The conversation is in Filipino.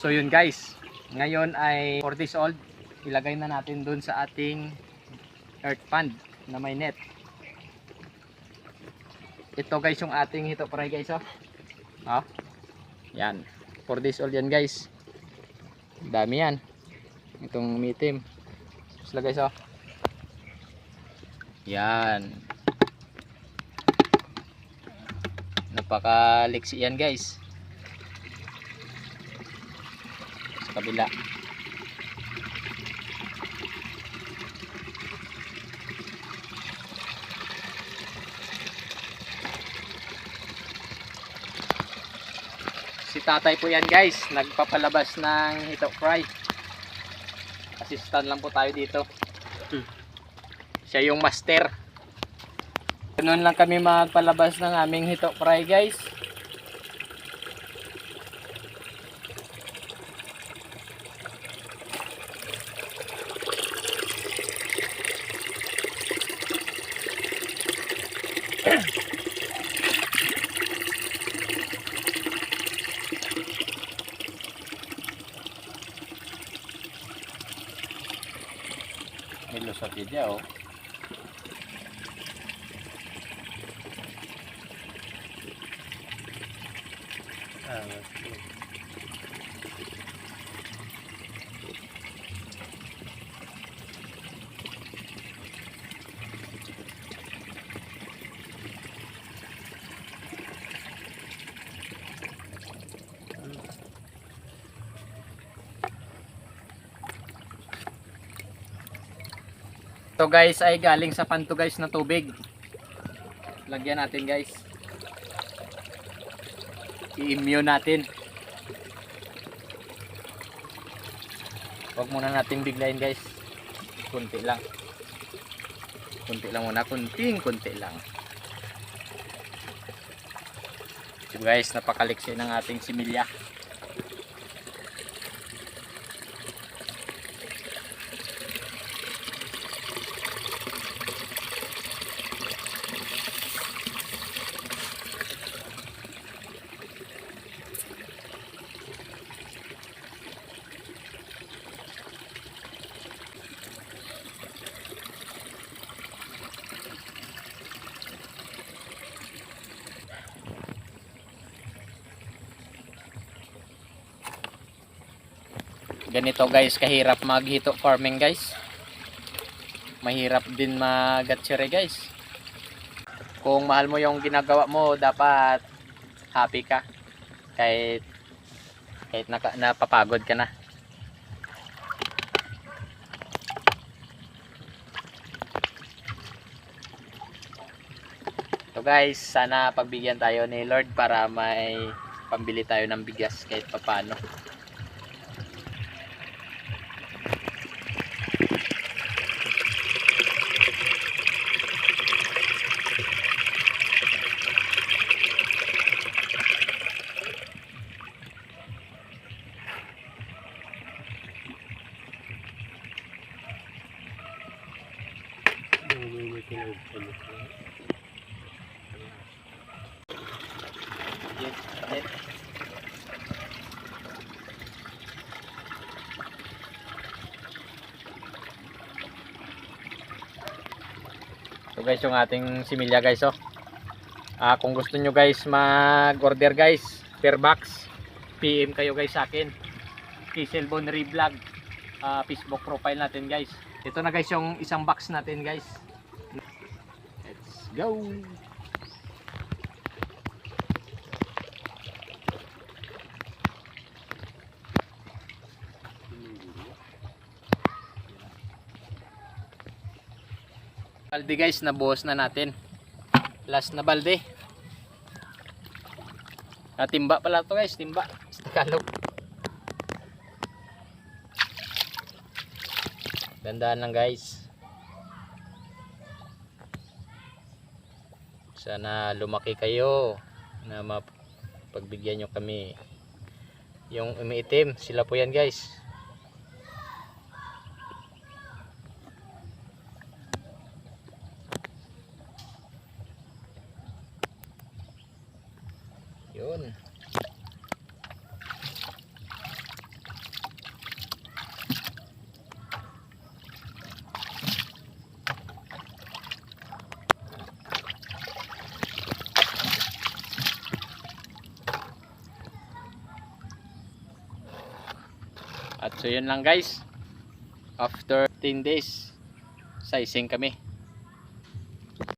So yun guys, ngayon ay 4 days old. Ilagay na natin dun sa ating earth pond na may net. Ito guys yung ating hito fry guys, oh. Oh. Yan. 4 days old yan guys. Dami yan. Itong mitim. Sila guys, oh. Yan. Napakaliksi yan guys. Sa kabila. Si tatay po yan guys, nagpapalabas ng hito fry. Assistant lang po tayo dito. Siya yung master. Ganun lang kami magpalabas ng aming hito fry guys. May lusot dia, oh. Okay. Ito guys ay galing sa panto guys na tubig. Lagyan natin guys. I-immune natin. Huwag muna natin biglayin guys. Kunti lang. Kunti lang muna. Kunti lang. So guys, napakaliksi ng ating similya. Ganito guys kahirap maghito farming guys. Mahirap din magatsire guys. Kung mahal mo yung ginagawa mo, dapat happy ka. Kahit napapagod ka na. So guys, sana pagbigyan tayo ni Lord para may pambili tayo ng bigas kahit papano. So guys, yung ating similya guys, oh. Kung gusto nyo guys mag-order guys per box, PM kayo guys sa akin. Kiselbon Revlog Facebook profile natin guys. Ito na guys yung isang box natin guys. Let's go. Balde guys, nabuhos na natin. Last na balde. Timba pala to guys, timba sa Tagalog. Gandaan lang guys. Sana lumaki kayo na mapagbigyan nyo kami. Yung umiitim, sila po yan guys. Yun. At so yun lang guys. After 10 days, sizing kami.